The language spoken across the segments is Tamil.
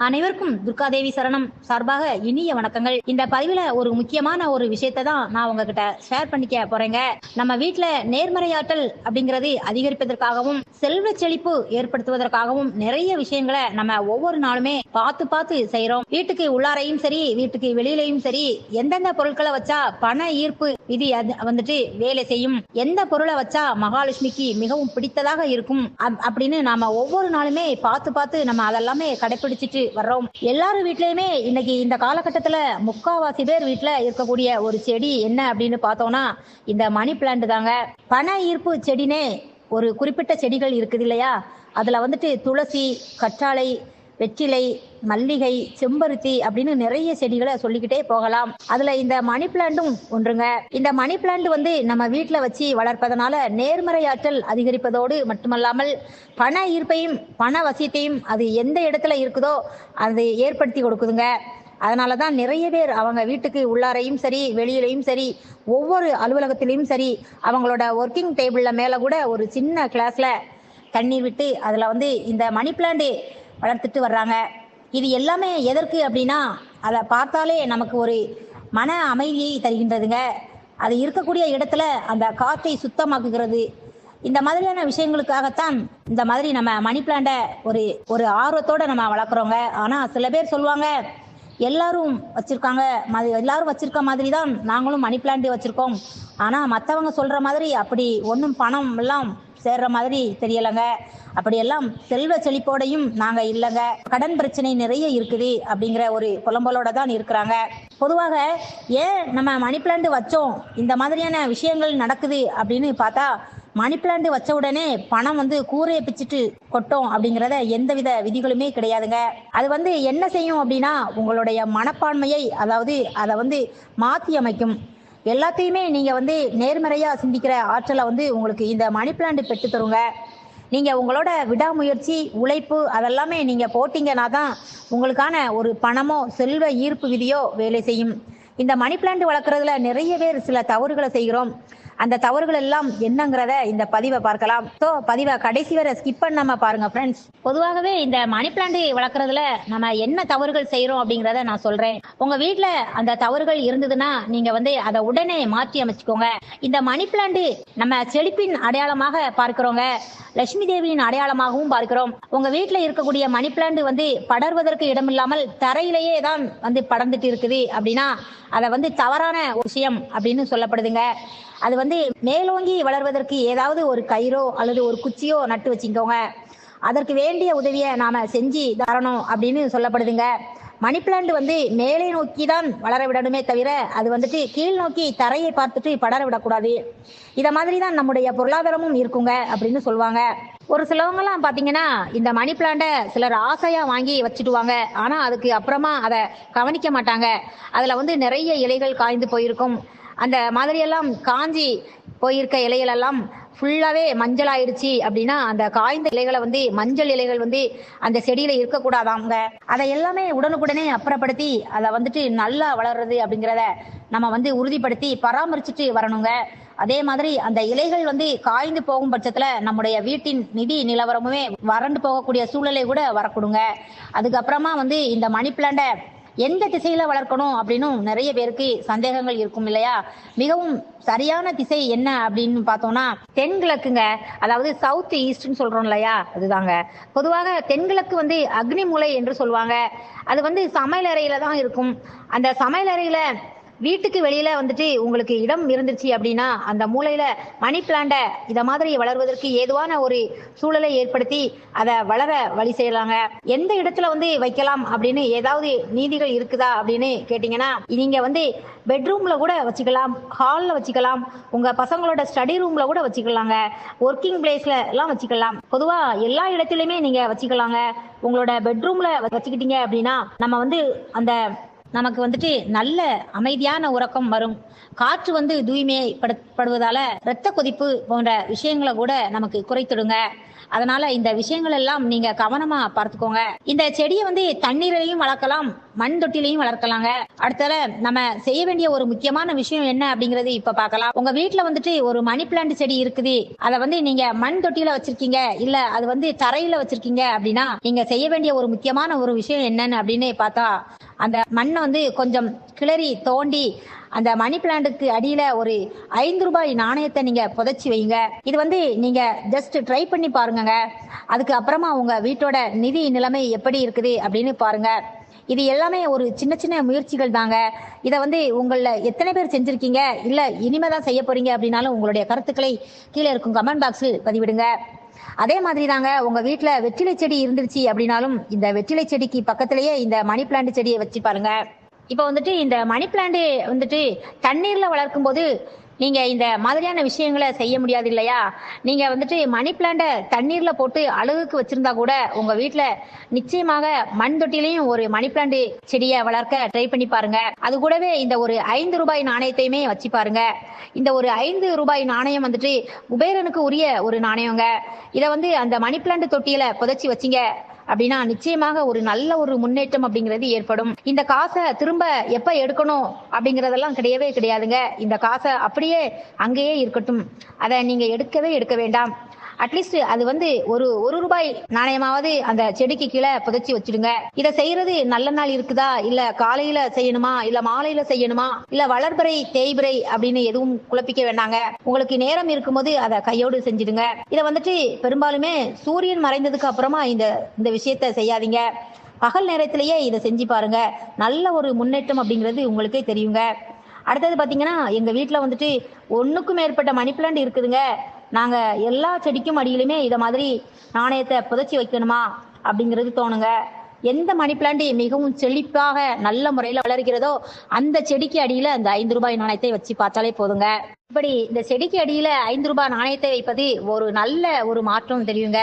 அனைவருக்கும் துர்காதேவி சரணம் சார்பாக இனிய வணக்கங்கள். இந்த பதிவுல ஒரு முக்கியமான ஒரு விஷயத்தை தான் நான் உங்ககிட்ட ஷேர் பண்ணிக்க போறேங்க. நம்ம வீட்டுல நேர்மறையாற்றல் அப்படிங்கிறது அதிகரிப்பதற்காகவும் செல்வ செழிப்பு ஏற்படுத்துவதற்காகவும் நிறைய விஷயங்களை நம்ம ஒவ்வொரு நாளுமே பார்த்து பார்த்து செய்யறோம். வீட்டுக்கு உள்ளாரையும் சரி, வீட்டுக்கு வெளியிலையும் சரி, எந்தெந்த பொருட்களை வச்சா பண ஈர்ப்பு விதி வந்துட்டு வேலை செய்யும், எந்த பொருளை வச்சா மகாலட்சுமிக்கு மிகவும் பிடித்ததாக இருக்கும் அப்படின்னு நாம ஒவ்வொரு நாளுமே பார்த்து பார்த்து நம்ம அதெல்லாமே கடைபிடிச்சிட்டு வர்றோம். எல்லாரும் வீட்லயுமே இன்னைக்கு இந்த காலகட்டத்துல முக்காவாசி பேர் வீட்டுல இருக்கக்கூடிய ஒரு செடி என்ன அப்படின்னு பார்த்தோம்னா இந்த மணி பிளான்ட் தாங்க. பண ஈர்ப்பு செடினே ஒரு குறிப்பிட்ட செடிகள் இருக்குது இல்லையா? அதுல வந்துட்டு துளசி, கற்றாழை, வெற்றிலை, மல்லிகை, செம்பருத்தி அப்படின்னு நிறைய செடிகளை சொல்லிக்கிட்டே போகலாம். அதுல இந்த மணி பிளான்ட்டும் ஒன்றுங்க. இந்த மணி பிளான்ட் வந்து நம்ம வீட்டுல வச்சு வளர்ப்பதனால நேர்மறையாற்றல் அதிகரிப்பதோடு மட்டுமல்லாமல் பண ஈர்ப்பையும் பண வசியத்தையும் அது எந்த இடத்துல இருக்குதோ அது ஏற்படுத்தி கொடுக்குதுங்க. அதனாலதான் நிறைய பேர் அவங்க வீட்டுக்கு உள்ளாரையும் சரி, வெளியிலையும் சரி, ஒவ்வொரு அலுவலகத்திலையும் சரி, அவங்களோட ஒர்க்கிங் டேபிள்ல மேல கூட ஒரு சின்ன கிளாஸ்ல தண்ணீர் விட்டு அதுல வந்து இந்த மணி பிளான்ட் வளர்த்துட்டு வர்றாங்க. இது எல்லாமே எதற்கு அப்படின்னா அதை பார்த்தாலே நமக்கு ஒரு மன அமைதியை தருகின்றதுங்க. அது இருக்கக்கூடிய இடத்துல அந்த காற்றை சுத்தமாக்குகிறது. இந்த மாதிரியான விஷயங்களுக்காகத்தான் இந்த மாதிரி நம்ம மணி பிளான்ட்டை ஒரு ஒரு ஆர்வத்தோட நம்ம வளர்க்குறோங்க. ஆனால் சில பேர் சொல்லுவாங்க, எல்லாரும் வச்சிருக்காங்க, எல்லாரும் வச்சிருக்க மாதிரி தான் நாங்களும் மணி பிளான்ட் வச்சிருக்கோம். ஆனால் மற்றவங்க சொல்ற மாதிரி அப்படி ஒன்றும் பணம் எல்லாம் சேர்ற மாதிரி தெரியலைங்க. அப்படியெல்லாம் செல்வ செழிப்போடையும் நாங்க இல்லைங்க. கடன் பிரச்சனை நிறைய இருக்குது அப்படிங்கிற ஒரு புலம்பலோட தான் இருக்கிறாங்க. பொதுவாக ஏன் நம்ம மணி பிளான்ட் வச்சோம் இந்த மாதிரியான விஷயங்கள் நடக்குது அப்படின்னு பார்த்தா, மணி பிளான்ட் வச்ச உடனே பணம் வந்து கூரையை பிச்சுட்டு கொட்டும் அப்படிங்கிறத எந்தவித விதிகளுமே கிடையாதுங்க. அது வந்து என்ன செய்யும் அப்படின்னா உங்களுடைய மனப்பான்மையை, அதாவது அதை வந்து மாற்றி அமைக்கும். எல்லாத்தையுமே நீங்க வந்து நேர்மறையா சிந்திக்கிற ஆற்றலை வந்து உங்களுக்கு இந்த மணி பிளான்ட் பெற்று தருங்க. நீங்க உங்களோட விடாமுயற்சி, உழைப்பு அதெல்லாமே நீங்க போட்டீங்கன்னா தான் உங்களுக்கான ஒரு பணமோ செல்வ ஈர்ப்பு விதியோ வேலை செய்யும். இந்த மணி பிளான்ட் வளர்க்குறதுல நிறைய பேர் சில தவறுகளை செய்கிறோம். அந்த தவறுகள் எல்லாம் என்னங்கிறத இந்த பதிவை பார்க்கலாம். ஸோ பதிவை கடைசி வரை ஸ்கிப் பண்ணாம பாருங்க ஃப்ரெண்ட்ஸ். பொதுவாகவே இந்த மணி பிளான்ட் வளர்க்குறதுல நம்ம என்ன தவறுகள் செய்யறோம் அப்படிங்கிறத நான் சொல்றேன். உங்க வீட்டுல அந்த தவறுகள் இருந்ததுன்னா நீங்க வந்து அதை உடனே மாற்றி அமைச்சுக்கோங்க. இந்த மணி பிளான்ட் நம்ம செழிப்பின் அடையாளமாக பார்க்கிறோங்க, லட்சுமி தேவியின் அடையாளமாகவும் பார்க்கிறோம். உங்க வீட்டுல இருக்கக்கூடிய மணி பிளான்ட் வந்து படர்வதற்கு இடமில்லாமல் தரையிலேயே தான் வந்து படர்ந்துட்டு இருக்குது அப்படின்னா அதை வந்து தவறான விஷயம் அப்படின்னு சொல்லப்படுதுங்க. அது வந்து மேலோங்கி வளர்வதற்கு ஏதாவது ஒரு கயிறோ அல்லது ஒரு குச்சியோ நட்டு வச்சுக்கோங்க. அதற்கு வேண்டிய உதவியை நாம செஞ்சு தரணும் அப்படின்னு சொல்லப்படுதுங்க. மணி பிளான்ட் வந்து மேலே நோக்கி தான் வளர விடணுமே தவிர அது வந்துட்டு கீழ் நோக்கி தரையை பார்த்துட்டு படர விடக்கூடாது. இதை மாதிரி தான் நம்முடைய பொருளாதாரமும் இருக்குங்க அப்படின்னு சொல்லுவாங்க. ஒரு சிலவங்கலாம் பார்த்தீங்கன்னா இந்த மணி பிளான்ட்டை சிலர் ஆசையாக வாங்கி வச்சுடுவாங்க. ஆனால் அதுக்கு அப்புறமா அதை கவனிக்க மாட்டாங்க. அதில் வந்து நிறைய இலைகள் காய்ந்து போயிருக்கும். அந்த மாதிரியெல்லாம் காஞ்சி போயிருக்க இலைகளெல்லாம் ஃபுல்லாகவே மஞ்சள் ஆயிடுச்சு அப்படின்னா அந்த காய்ந்த இலைகளை வந்து மஞ்சள் இலைகள் வந்து அந்த செடியில் இருக்கக்கூடாதாங்க. அதை எல்லாமே உடனுக்குடனே அப்புறப்படுத்தி அதை வந்துட்டு நல்லா வளர்றது அப்படிங்கிறத நம்ம வந்து உறுதிப்படுத்தி பராமரிச்சுட்டு வரணுங்க. அதே மாதிரி அந்த இலைகள் வந்து காய்ந்து போகும் பட்சத்தில் நம்முடைய வீட்டின் நிதி நிலவரமுமே வறண்டு போகக்கூடிய சூழ்நிலை கூட வரக்கூடுங்க. அதுக்கப்புறமா வந்து இந்த மணி பிளான்ட்டை எந்த திசையில வளர்க்கணும் அப்படின்னு நிறைய பேருக்கு சந்தேகங்கள் இருக்கும் இல்லையா? மிகவும் சரியான திசை என்ன அப்படின்னு பார்த்தோம்னா தென்கிழக்குங்க. அதாவது சவுத் ஈஸ்ட்னு சொல்றோம் இல்லையா, அதுதாங்க. பொதுவாக தென்கிழக்கு வந்து அக்னி மூலை என்று சொல்லுவாங்க. அது வந்து சமையல் அறையில தான் இருக்கும். அந்த சமையல் அறையில வீட்டுக்கு வெளியில வந்துட்டு உங்களுக்கு இடம் இருந்துச்சு அப்படின்னா அந்த மூலையில மணி பிளான்ட்டை இதை மாதிரி வளர்வதற்கு ஏதுவான ஒரு சூழலை ஏற்படுத்தி அதை வளர வழி செய்யலாங்க. எந்த இடத்துல வந்து வைக்கலாம் அப்படின்னு ஏதாவது நீதிகள் இருக்குதா அப்படின்னு கேட்டீங்கன்னா, நீங்க வந்து பெட்ரூம்ல கூட வச்சுக்கலாம், ஹால்ல வச்சுக்கலாம், உங்க பசங்களோட ஸ்டடி ரூம்ல கூட வச்சுக்கலாங்க, ஒர்க்கிங் பிளேஸ்ல எல்லாம் வச்சுக்கலாம். பொதுவா எல்லா இடத்துலயுமே நீங்க வச்சுக்கலாங்க. உங்களோட பெட்ரூம்ல வச்சுக்கிட்டீங்க அப்படின்னா நம்ம வந்து அந்த நமக்கு வந்துட்டு நல்ல அமைதியான உறக்கம் வரும். காற்று வந்து தூய்மைப்படுவதால இரத்த கொதிப்பு போன்ற விஷயங்களை கூட நமக்கு குறைத்துடுங்க. அதனால இந்த விஷயங்கள் எல்லாம் நீங்க கவனமா பார்த்துக்கோங்க. இந்த செடியை வந்து தண்ணீரிலையும் வளர்க்கலாம், மண் தொட்டிலையும் வளர்க்கலாங்க. அடுத்தது நம்ம செய்ய வேண்டிய ஒரு முக்கியமான விஷயம் என்ன அப்படிங்கறது இப்ப பார்க்கலாம். உங்க வீட்டுல வந்துட்டு ஒரு மணி பிளான்ட் செடி இருக்குது, அதை வந்து நீங்க மண் தொட்டியில வச்சிருக்கீங்க, இல்ல அது வந்து தரையில வச்சிருக்கீங்க அப்படின்னா நீங்க செய்ய வேண்டிய ஒரு முக்கியமான ஒரு விஷயம் என்னன்னு அப்படின்னு பார்த்தா, அந்த மண்ணை வந்து கொஞ்சம் கிளறி தோண்டி அந்த மணி பிளான்ட்டுக்கு அடியில ஒரு ₹5 நாணயத்தை நீங்க புதைச்சி வைங்க. இது வந்து நீங்க ஜஸ்ட் ட்ரை பண்ணி பாருங்க. அதுக்கு அப்புறமா உங்க வீட்டோட நிதி நிலைமை எப்படி இருக்குது அப்படின்னு பாருங்க. இது எல்லாமே ஒரு சின்ன சின்ன முயற்சிகள் தாங்க. இதை வந்து உங்கள எத்தனை பேர் செஞ்சிருக்கீங்க, இல்ல இனிமேதான் செய்ய போறீங்க அப்படின்னாலும் உங்களுடைய கருத்துக்களை கீழே இருக்கும் கமெண்ட் பாக்ஸில் பதிவிடுங்க. அதே மாதிரி தாங்க, உங்க வீட்டுல வெற்றிலை செடி இருந்துருச்சு அப்படின்னாலும் இந்த வெற்றிலை செடிக்கு பக்கத்திலேயே இந்த மணி பிளான்ட் செடியை வச்சு பாருங்க. இப்போ வந்துட்டு இந்த மணி பிளான்ட் வந்துட்டு தண்ணீர்ல வளர்க்கும் போது நீங்க இந்த மாதிரியான விஷயங்களை செய்ய முடியாது இல்லையா? நீங்க வந்துட்டு மணி பிளான்ட தண்ணீர்ல போட்டு அழகுக்கு வச்சிருந்தா கூட உங்க வீட்டுல நிச்சயமாக மண் தொட்டிலையும் ஒரு மணி பிளான்ட் செடியை வளர்க்க ட்ரை பண்ணி பாருங்க. அது கூடவே இந்த ஒரு ₹5 நாணயத்தையுமே வச்சு பாருங்க. இந்த ஒரு ₹5 நாணயம் வந்துட்டு குபேரனுக்கு உரிய ஒரு நாணயங்க. இதை வந்து அந்த மணி பிளான்ட் தொட்டியில புதைச்சி வச்சிங்க அப்படின்னா நிச்சயமாக ஒரு நல்ல ஒரு முன்னேற்றம் அப்படிங்கிறது ஏற்படும். இந்த காசை திரும்ப எப்ப எடுக்கணும் அப்படிங்கறதெல்லாம் கிடையவே கிடையாதுங்க. இந்த காசை அப்படியே அங்கேயே இருக்கட்டும். அதை நீங்க எடுக்க வேண்டாம். அட்லீஸ்ட் அது வந்து ஒரு ₹1 நாணயமாவது அந்த செடிக்கு கீழே புதைச்சி வச்சிடுங்க. இதை செய்யறது நல்ல நாள் இருக்குதா, இல்ல காலையில செய்யணுமா, இல்ல மாலையில செய்யணுமா, இல்ல வளர்பிறை தேய்பிறை அப்படின்னு எதுவும் குழப்பிக்க வேண்டாங்க. உங்களுக்கு நேரம் இருக்கும்போது அதை கையோடு செஞ்சிடுங்க. இதை வந்துட்டு பெரும்பாலுமே சூரியன் மறைந்ததுக்கு அப்புறமா இந்த விஷயத்த செய்யாதீங்க. பகல் நேரத்திலேயே இதை செஞ்சு பாருங்க. நல்ல ஒரு முன்னேற்றம் அப்படிங்கிறது உங்களுக்கே தெரியுங்க. அடுத்தது பாத்தீங்கன்னா, எங்க வீட்டுல வந்துட்டு 1க்கும் மேற்பட்ட மணி பிளான்ட் இருக்குதுங்க. நாங்க எல்லா செடிக்கும் அடியிலுமே இதை மாதிரி நாணயத்தை புதைச்சி வைக்கணுமா அப்படிங்கிறது தோணுங்க. எந்த மணி பிளான்ட் மிகவும் செழிப்பாக நல்ல முறையில் வளர்கிறதோ அந்த செடிக்கு அடியில அந்த ₹5 நாணயத்தை வச்சு பார்த்தாலே போதுங்க. இப்படி இந்த செடிக்கு அடியில ₹5 நாணயத்தை வைப்பது ஒரு நல்ல ஒரு மாற்றம் தெரியுங்க.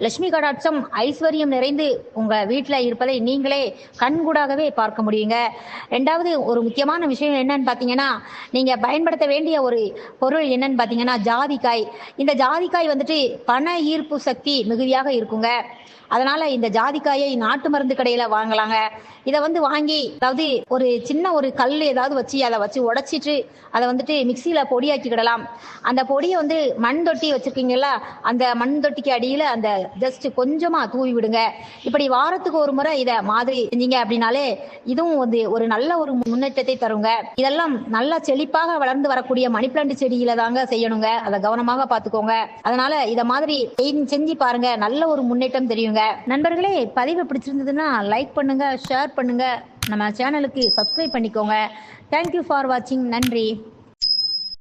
லட்சுமி கடாட்சம் ஐஸ்வர்யம் நிறைந்து உங்க வீட்டுல இருப்பதை நீங்களே கண்கூடாகவே பார்க்க முடியுங்க. ரெண்டாவது ஒரு முக்கியமான விஷயம் என்னன்னு பாத்தீங்கன்னா, நீங்க பயன்படுத்த வேண்டிய ஒரு பொருள் என்னன்னு பாத்தீங்கன்னா ஜாதிக்காய். இந்த ஜாதிக்காய் வந்துட்டு பண ஈர்ப்பு சக்தி மிகுதியாக இருக்குங்க. அதனால இந்த ஜாதிக்காயை நாட்டு மருந்து கடையில வாங்கலாங்க. இதை வந்து வாங்கி, அதாவது ஒரு சின்ன ஒரு கல் ஏதாவது வச்சு அதை வச்சு உடைச்சிட்டு அதை வந்துட்டு மிக்சியில பொடியாக்கிக்கிடலாம். அந்த பொடியை வந்து மண் தொட்டி வச்சிருக்கீங்களா, அந்த மண் தொட்டிக்கு அடியில அந்த ஜஸ்ட் கொஞ்சமா தூவி விடுங்க. இப்படி வாரத்துக்கு ஒரு முறை இதை மாதிரி செஞ்சீங்க அப்படின்னாலே இதுவும் வந்து ஒரு நல்ல ஒரு முன்னேற்றத்தை தருங்க. இதெல்லாம் நல்லா செழிப்பாக வளர்ந்து வரக்கூடிய மணி பிளான்ட் செடியில தாங்க செய்யணுங்க. அதை கவனமாக பார்த்துக்கோங்க. அதனால இதை மாதிரி செஞ்சு பாருங்க, நல்ல ஒரு முன்னேற்றம் தெரியுங்க. நண்பர்களே, பதிவு பிடிச்சிருந்ததுன்னா லைக் பண்ணுங்க, ஷேர் பண்ணுங்க, நம்ம சேனலுக்கு சப்ஸ்கிரைப் பண்ணிக்கோங்க. தேங்க்யூ ஃபார் வாட்சிங். நன்றி.